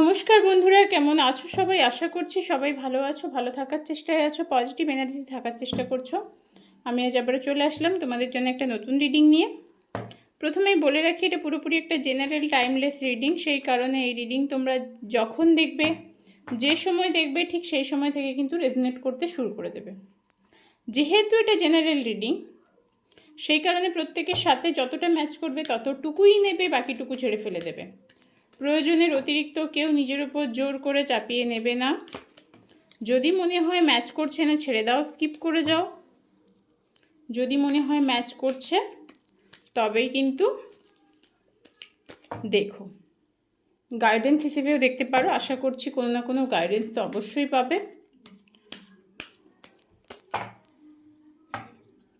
নমস্কার বন্ধুরা, কেমন আছো সবাই? আশা করছি সবাই ভালো আছো, ভালো থাকার চেষ্টায় আছো, পজিটিভ এনার্জি থাকার চেষ্টা করছো। আমি আজ আবারও চলে আসলাম তোমাদের জন্য একটা নতুন রিডিং নিয়ে। প্রথমেই বলে রাখি, এটা পুরোপুরি একটা জেনারেল টাইমলেস রিডিং। সেই কারণে এই রিডিং তোমরা যখন দেখবে, যে সময় দেখবে, ঠিক সেই সময় থেকে কিন্তু রেজোনেট করতে শুরু করে দেবে। যেহেতু এটা জেনারেল রিডিং, সেই কারণে প্রত্যেকের সাথে যতটা ম্যাচ করবে ততটুকুই নেবে, বাকিটুকু ছেড়ে ফেলে দেবে। প্রয়োজনের অতিরিক্ত কেউ নিজের উপর জোর করে চাপিয়ে নেবে না। যদি মনে হয় ম্যাচ করছে না, ছেড়ে দাও, স্কিপ করে যাও। যদি মনে হয় ম্যাচ করছে, তবেই কিন্তু দেখো। গাইডেন্স হিসেবেও দেখতে পারো, আশা করছি কোনো না কোনো গাইডেন্স তো অবশ্যই পাবে।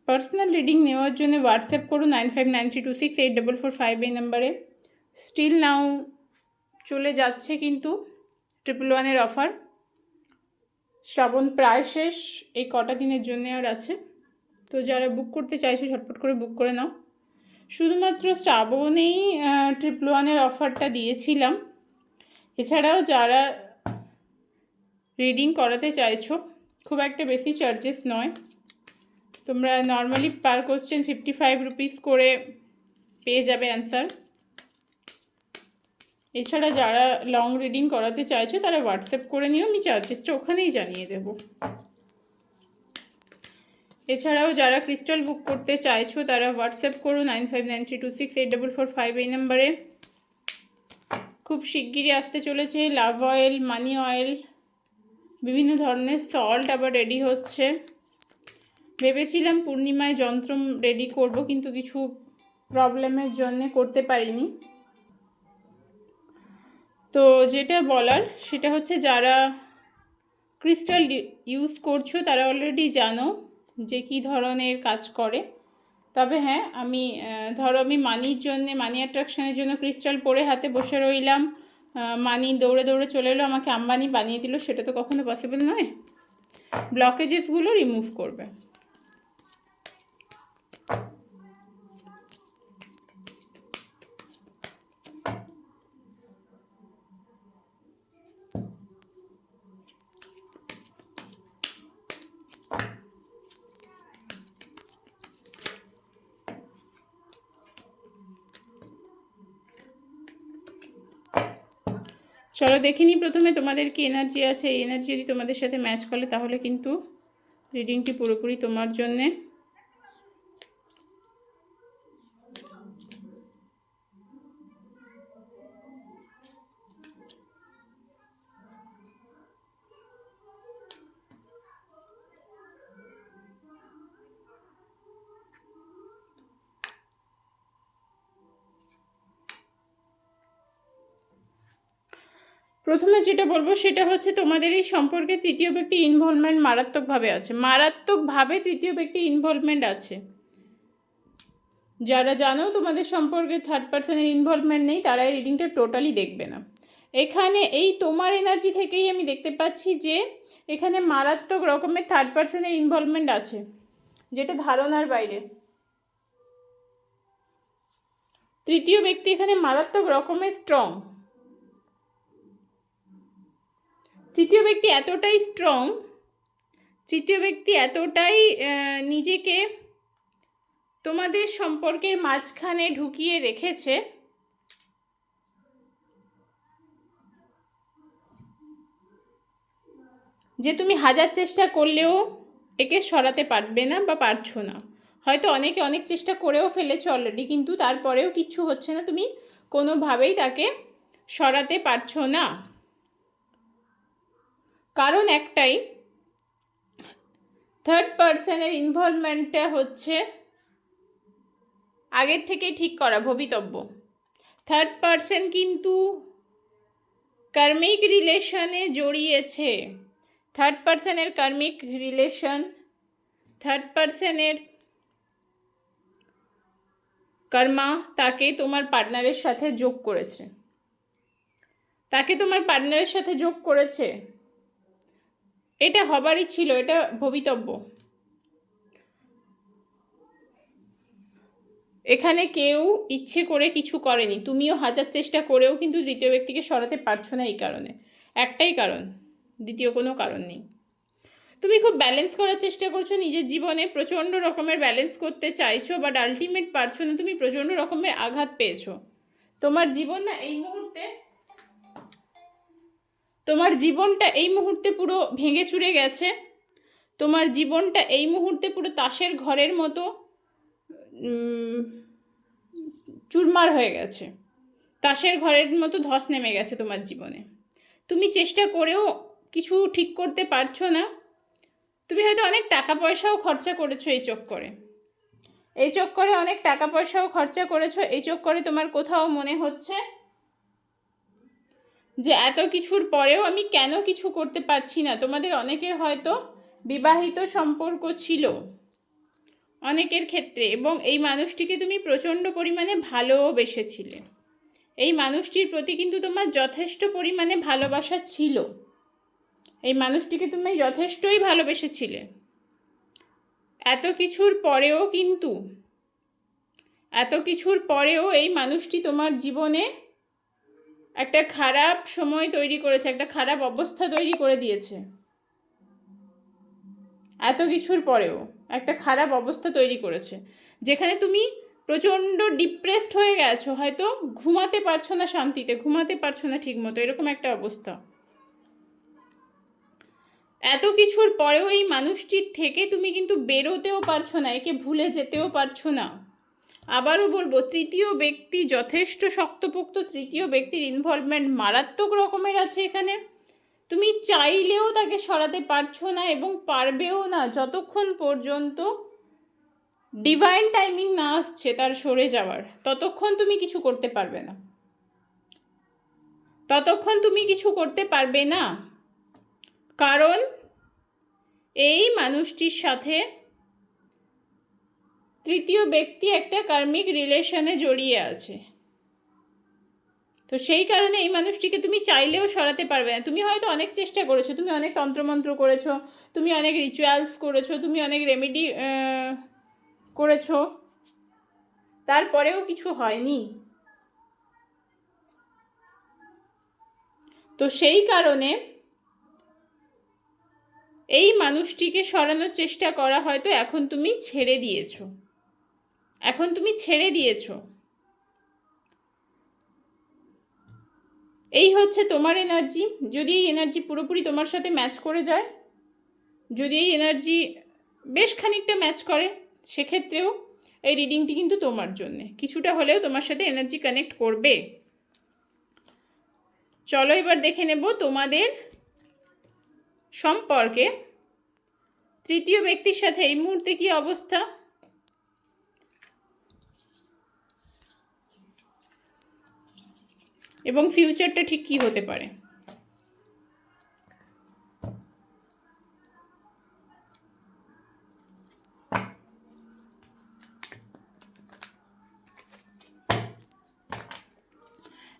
পার্সোনাল রিডিং নেওয়ার জন্য হোয়াটসঅ্যাপ করো 9593268445 এই নাম্বারে। স্টিল নাও চলে যাচ্ছে কিন্তু 111 অফার। শ্রাবণ প্রায় শেষ, এই কটা দিনের জন্য আর আছে। তো যারা বুক করতে চাইছো ঝটপট করে বুক করে নাও। শুধুমাত্র শ্রাবণেই 111 অফারটা দিয়েছিলাম। এছাড়াও যারা রিডিং করাতে চাইছো, খুব একটা বেশি চার্জেস নয়। তোমরা নর্মালি পার কোশ্চেন 55 রুপিস করে পেয়ে যাবে অ্যান্সার। এছাড়া যারা লং রিডিং করাতে চাইছো তারা হোয়াটসঅ্যাপ করে নিও, আমি চার্জেসটা ওখানেই জানিয়ে দেবো। এছাড়াও যারা ক্রিস্টাল বুক করতে চাইছো তারা হোয়াটসঅ্যাপ করো 9593268445 এই নাম্বারে। খুব শিগগিরই আসতে চলেছে লাভ অয়েল, মানি অয়েল, বিভিন্ন ধরনের সল্ট আবার রেডি হচ্ছে। ভেবেছিলাম পূর্ণিমায় যন্ত্র রেডি করব, কিন্তু কিছু প্রবলেমের জন্য করতে পারিনি। তো যেটা বলার সেটা হচ্ছে, যারা ক্রিস্টাল ইউজ করছো তারা অলরেডি জানো যে কী ধরনের কাজ করে। তবে হ্যাঁ, আমি আমি মানির জন্যে, মানি অ্যাট্রাকশনের জন্য ক্রিস্টাল পরে হাতে বসে রইলাম, মানি দৌড়ে দৌড়ে চলে এলো, আমাকে আম্বানি বানিয়ে দিল, সেটা তো কখনো পসিবল নয়। ব্লকেজেসগুলো রিমুভ করবে। চলো দেখে নিই প্রথমে তোমাদের কি এনার্জি আছে। এই এনার্জি যদি তোমাদের সাথে ম্যাচ করে তাহলে কিন্তু রিডিংটি পুরোপুরি তোমার জন্যে। প্রথমে যেটা বলবো সেটা হচ্ছে, তোমাদের এই সম্পর্কে তৃতীয় ব্যক্তির ইনভলভমেন্ট মারাত্মকভাবে আছে। মারাত্মকভাবে তৃতীয় ব্যক্তির ইনভলভমেন্ট আছে। যারা জানো তোমাদের সম্পর্কে থার্ড পার্সনের ইনভলভমেন্ট নেই, তারা এই রিডিংটা টোটালি দেখবে না। এখানে এই তোমার এনার্জি থেকেই আমি দেখতে পাচ্ছি যে এখানে মারাত্মক রকমের থার্ড পার্সনের ইনভলভমেন্ট আছে, যেটা ধারণার বাইরে। তৃতীয় ব্যক্তি এখানে মারাত্মক রকমের স্ট্রং। তৃতীয় ব্যক্তি এতটাই স্ট্রং, তৃতীয় ব্যক্তি এতটাই নিজেকে তোমাদের সম্পর্কের মাঝখানে ঢুকিয়ে রেখেছে যে তুমি হাজার চেষ্টা করলেও একে সরাতে পারবে না বা পারছো না। হয়তো অনেকে অনেক চেষ্টা করেও ফেলেছো অলরেডি, কিন্তু তারপরেও কিচ্ছু হচ্ছে না, তুমি কোনোভাবেই তাকে সরাতে পারছো না। কারণ একটাই, থার্ড পার্সনের ইনভলভমেন্টটা হচ্ছে আগের থেকেই ঠিক করা ভবিতব্য। থার্ড পার্সন কিন্তু কার্মিক রিলেশনে জড়িয়েছে। থার্ড পার্সনের কার্মিক রিলেশন, থার্ড পার্সনের কর্মা তাকে তোমার পার্টনারের সাথে যোগ করেছে। তাকে তোমার পার্টনারের সাথে যোগ করেছে, এটা হবারই ছিল, এটা ভবিতব্য। এখানে কেউ ইচ্ছে করে কিছু করেনি, তুমিও হাজার চেষ্টা করেও কিন্তু দ্বিতীয় ব্যক্তিকে সরাতে পারছো না। এই কারণে, একটাই কারণ, দ্বিতীয় কোনো কারণ নেই। তুমি খুব ব্যালেন্স করার চেষ্টা করছো নিজের জীবনে, প্রচণ্ড রকমের ব্যালেন্স করতে চাইছো, বাট আলটিমেট পারছো না, তুমি প্রচণ্ড রকমের আঘাত পেয়েছো। তোমার জীবন না এই মুহূর্তে, তোমার জীবনটা এই মুহূর্তে পুরো ভেঙে চুরে গেছে। তোমার জীবনটা এই মুহূর্তে পুরো তাসের ঘরের মতো চুরমার হয়ে গেছে, তাসের ঘরের মতো ধস নেমে গেছে তোমার জীবনে। তুমি চেষ্টা করেও কিছু ঠিক করতে পারছো না। তুমি হয়তো অনেক টাকা পয়সাও খরচা করেছো এই চক্করে, এই চক্করে অনেক টাকা পয়সাও খরচা করেছো। এই চক্করে তোমার কোথাও মনে হচ্ছে যে এত কিছুর পরেও আমি কেন কিছু করতে পারছি না। তোমাদের অনেকের হয়তো বিবাহিত সম্পর্ক ছিল অনেকের ক্ষেত্রে, এবং এই মানুষটিকে তুমি প্রচণ্ড পরিমাণে ভালোবেসেছিলে। এই মানুষটির প্রতি কিন্তু তোমার যথেষ্ট পরিমাণে ভালোবাসা ছিল, এই মানুষটিকে তুমি যথেষ্টই ভালোবেসেছিলে। এত কিছুর পরেও কিন্তু, এত কিছুর পরেও এই মানুষটি তোমার জীবনে একটা খারাপ সময় তৈরি করেছে, একটা খারাপ অবস্থা তৈরি করে দিয়েছে। এত কিছুর পরেও একটা খারাপ অবস্থা তৈরি করেছে, যেখানে তুমি প্রচণ্ড ডিপ্রেসড হয়ে গেছো, হয়তো ঘুমাতে পারছো না শান্তিতে, ঘুমাতে পারছো না ঠিক মতো, এরকম একটা অবস্থা। এত কিছুর পরেও এই মানুষটির থেকে তুমি কিন্তু বেরোতেও পারছো না, একে ভুলে যেতেও পারছো না। আবারও বলবো, তৃতীয় ব্যক্তি যথেষ্ট শক্তপোক্ত, তৃতীয় ব্যক্তির ইনভলভমেন্ট মারাত্মক রকমের আছে এখানে। তুমি চাইলেও তাকে সরাতে পারছো না এবং পারবেও না, যতক্ষণ পর্যন্ত ডিভাইন টাইমিং না আসছে তার সরে যাওয়ার, ততক্ষণ তুমি কিছু করতে পারবে না, ততক্ষণ তুমি কিছু করতে পারবে না। কারণ এই মানুষটির সাথে তৃতীয় ব্যক্তি একটা কার্মিক রিলেশনে জড়িয়ে আছে। তো সেই কারণে এই মানুষটিকে তুমি চাইলেও সরাতে পারবে না। তুমি হয়তো অনেক চেষ্টা করেছো, তুমি অনেক তন্ত্রমন্ত্র করেছো, তুমি অনেক রিচুয়ালস করেছো, তুমি অনেক রেমেডি করেছো, তারপরেও কিছু হয়নি। তো সেই কারণে এই মানুষটিকে সরানোর চেষ্টা করা হয়তো এখন তুমি ছেড়ে দিয়েছো, এখন তুমি ছেড়ে দিয়েছো। এই হচ্ছে তোমার এনার্জি। যদি এই এনার্জি পুরোপুরি তোমার সাথে ম্যাচ করে যায়, যদি এই এনার্জি বেশ খানিকটা ম্যাচ করে, সেক্ষেত্রেও এই রিডিংটি কিন্তু তোমার জন্যে, কিছুটা হলেও তোমার সাথে এনার্জি কানেক্ট করবে। চলো এবার দেখে নেব তোমাদের সম্পর্কে তৃতীয় ব্যক্তির সাথে এই মুহূর্তে কি অবস্থা, এবং ফিউচারটা ঠিক কি হতে পারে।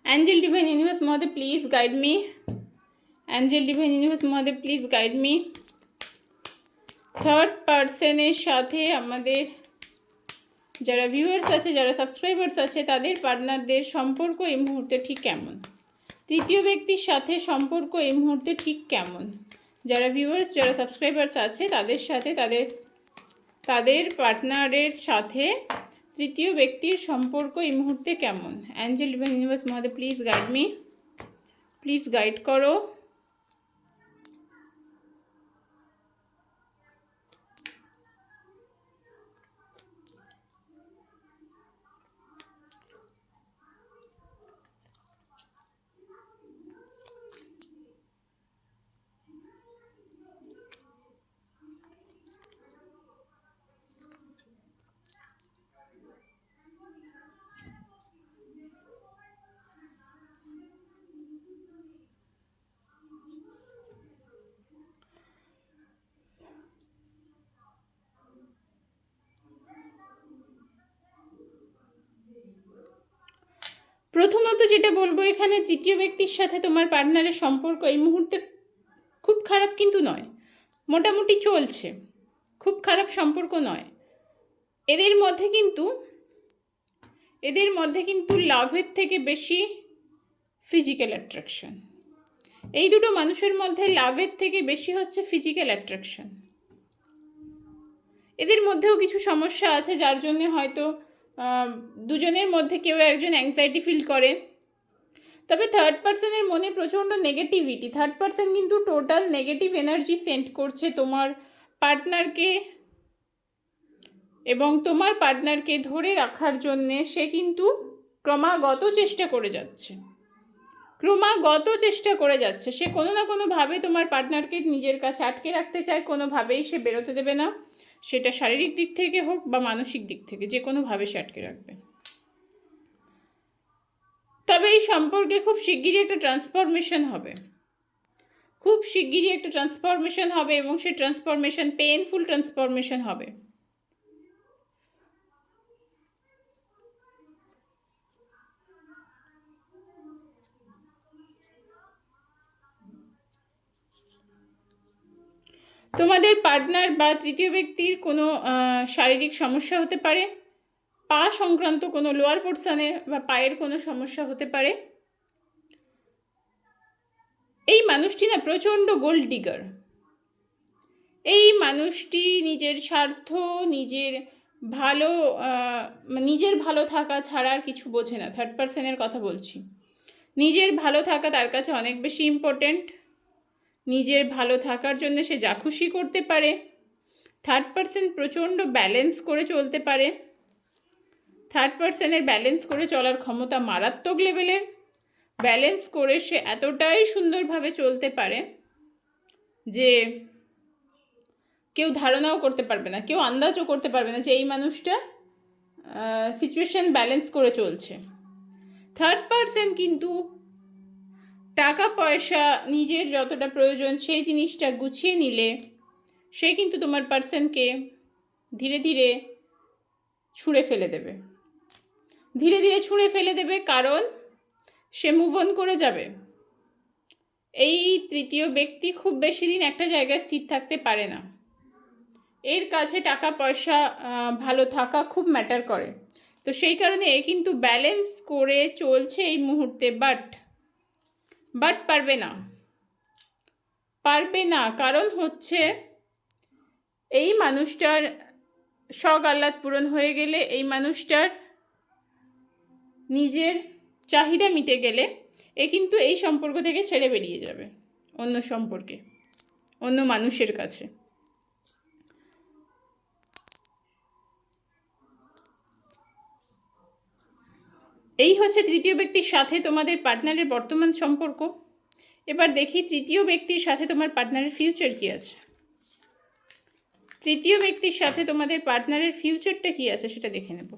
Angel Divine Universe Mother, please guide me. Angel Divine Universe Mother, please guide me. Third পার্সনের সাথে আমাদের যারা ভিউয়ার্স আছে, যারা সাবস্ক্রাইবার্স আছে, তাদের পার্টনারদের সম্পর্ক এই মুহূর্তে ঠিক কেমন। তৃতীয় ব্যক্তির সাথে সম্পর্ক এই মুহূর্তে ঠিক কেমন। যারা ভিউয়ার্স, যারা সাবস্ক্রাইবার্স আছে, তাদের সাথে তাদের পার্টনারের সাথে তৃতীয় ব্যক্তির সম্পর্ক এই মুহূর্তে কেমন। Angel divine universe Mahadev, please guide me, please guide করো। প্রথমত যেটা বলবো, এখানে তৃতীয় ব্যক্তির সাথে তোমার পার্টনারের সম্পর্ক এই মুহূর্তে খুব খারাপ কিন্তু নয়, মোটামুটি চলছে, খুব খারাপ সম্পর্ক নয়। এদের মধ্যে কিন্তু এদের মধ্যে কিন্তু লাভের থেকে বেশি ফিজিক্যাল অ্যাট্রাকশন। এই দুটো মানুষের মধ্যে লাভের থেকে বেশি হচ্ছে ফিজিক্যাল অ্যাট্রাকশন। এদের মধ্যেও কিছু সমস্যা আছে, যার জন্য হয়তো দুজনের মধ্যে কেউ একজন অ্যাংজাইটি ফিল করে। তবে থার্ড পার্সনের মনে প্রচণ্ড নেগেটিভিটি। থার্ড পার্সন কিন্তু টোটাল নেগেটিভ এনার্জি সেন্ড করছে তোমার পার্টনারকে, এবং তোমার পার্টনারকে ধরে রাখার জন্যে সে কিন্তু ক্রমাগত চেষ্টা করে যাচ্ছে। সে কোনো না কোনোভাবে তোমার পার্টনারকে নিজের কাছে আটকে রাখতে চায়, কোনোভাবেই সে বেরোতে দেবে না। সেটা শারীরিক দিক থেকে হোক বা মানসিক দিক থেকে, যে কোনোভাবে সে আটকে রাখবে। তবে এই সম্পর্কে খুব শিগগিরই একটা ট্রান্সফরমেশন হবে, এবং সেই ট্রান্সফরমেশন পেইনফুল ট্রান্সফরমেশন হবে। তোমাদের পার্টনার বা তৃতীয় ব্যক্তির কোনো শারীরিক সমস্যা হতে পারে, পা সংক্রান্ত কোনো লোয়ার পোর্শনে বা পায়ের কোনো সমস্যা হতে পারে। এই মানুষটি না প্রচণ্ড গোল্ড ডিগার। এই মানুষটি নিজের স্বার্থ, নিজের ভালো থাকা ছাড়া আর কিছু বোঝে না। থার্ড পার্সনের কথা বলছি। নিজের ভালো থাকা তার কাছে অনেক বেশি ইম্পর্ট্যান্ট। নিজের ভালো থাকার জন্য সে যা খুশি করতে পারে। থার্ড পার্সন প্রচণ্ড ব্যালেন্স করে চলতে পারে। থার্ড পার্সনের ব্যালেন্স করে চলার ক্ষমতা মারাত্মক লেভেলের। ব্যালেন্স করে সে এতটাই সুন্দরভাবে চলতে পারে যে কেউ ধারণাও করতে পারবে না, কেউ আন্দাজও করতে পারবে না যে এই মানুষটা সিচুয়েশন ব্যালেন্স করে চলছে। থার্ড পার্সন কিন্তু টাকা পয়সা নিজের যতটা প্রয়োজন সেই জিনিসটা গুছিয়ে নিলে সে কিন্তু তোমার পার্সনকে ধীরে ধীরে ছুঁড়ে ফেলে দেবে, কারণ সে মুভ অন করে যাবে। এই তৃতীয় ব্যক্তি খুব বেশি দিন একটা জায়গায় স্থির থাকতে পারে না। এর কাছে টাকা পয়সা ভালো থাকা খুব ম্যাটার করে। তো সেই কারণে এ কিন্তু ব্যালেন্স করে চলছে এই মুহূর্তে, বাট পারবে না। কারণ হচ্ছে এই মানুষটার শখ আহ্লাদ পূরণ হয়ে গেলে, এই মানুষটার নিজের চাহিদা মিটে গেলে এ কিন্তু এই সম্পর্ক থেকে ছেড়ে বেরিয়ে যাবে অন্য সম্পর্কে, অন্য মানুষের কাছে। এই হচ্ছে তৃতীয় ব্যক্তির সাথে তোমাদের পার্টনারের বর্তমান সম্পর্ক। এবার দেখি তৃতীয় ব্যক্তির সাথে তোমার পার্টনারের ফিউচার কী আছে। তৃতীয় ব্যক্তির সাথে তোমাদের পার্টনারের ফিউচারটা কী আছে সেটা দেখে নেব।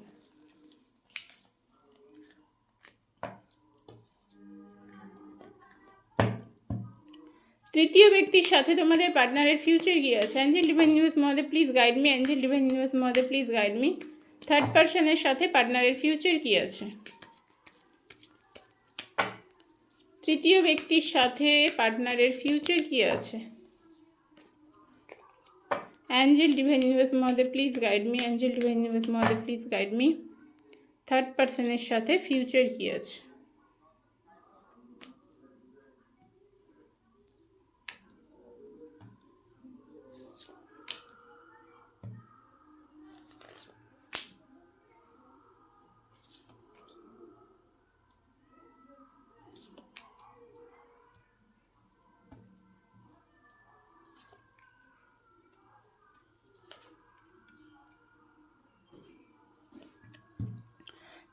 তৃতীয় ব্যক্তির সাথে তোমাদের পার্টনারের ফিউচার কী আছে? অ্যাঞ্জেল ডিভাইন ইউনিভার্স মহোদয় please guide me. Angel divine universe মহোদয় প্লিজ গাইড মি। থার্ড পার্সনের সাথে পার্টনারের ফিউচার কী আছে? তৃতীয় ব্যক্তির সাথে পার্টনারের ফিউচার কী আছে? অ্যাঞ্জেল ডিভাইন ইউনিভার্স মহোদয় please guide me. Angel divine universe মহোদয় প্লিজ গাইড মি। থার্ড পার্সনের সাথে ফিউচার কী আছে?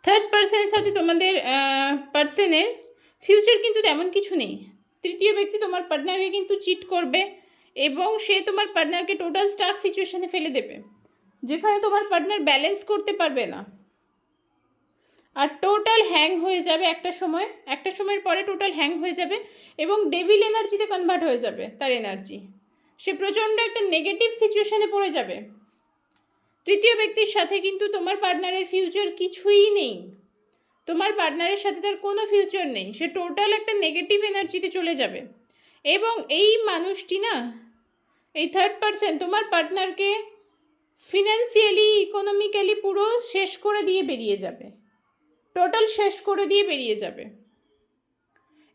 থার্ড পার্সনের সাথে তোমাদের পার্সনের ফিউচার কিন্তু তেমন কিছু নেই। তৃতীয় ব্যক্তি তোমার পার্টনারকে কিন্তু চিট করবে, এবং সে তোমার পার্টনারকে টোটাল স্টাক সিচুয়েশনে ফেলে দেবে, যেখানে তোমার পার্টনার ব্যালেন্স করতে পারবে না, আর টোটাল হ্যাং হয়ে যাবে একটা সময়ের পরে টোটাল হ্যাং হয়ে যাবে, এবং ডেভিল এনার্জিতে কনভার্ট হয়ে যাবে তার এনার্জি। সে প্রচণ্ড একটা নেগেটিভ সিচুয়েশনে পড়ে যাবে। তৃতীয় ব্যক্তির সাথে কিন্তু তোমার পার্টনারের ফিউচার কিছুই নেই। তোমার পার্টনারের সাথে তার কোনো ফিউচার নেই। সে টোটাল একটা নেগেটিভ এনার্জিতে চলে যাবে, এবং এই মানুষটি না, এই থার্ড পার্সন তোমার পার্টনারকে ফিনান্সিয়ালি ইকোনমিক্যালি পুরো শেষ করে দিয়ে বেরিয়ে যাবে। টোটাল শেষ করে দিয়ে বেরিয়ে যাবে।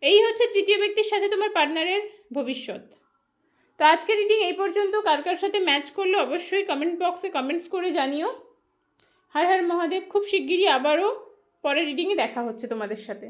এই হচ্ছে তৃতীয় ব্যক্তির সাথে তোমার পার্টনারের ভবিষ্যৎ। তো আজকের রিডিং এই পর্যন্ত। কার কার সাথে ম্যাচ করলো অবশ্যই কমেন্ট বক্সে কমেন্টস করে জানিও। হর হর মহাদেব। খুব শিগগিরই আবারও পরের রিডিংয়ে দেখা হচ্ছে তোমাদের সাথে।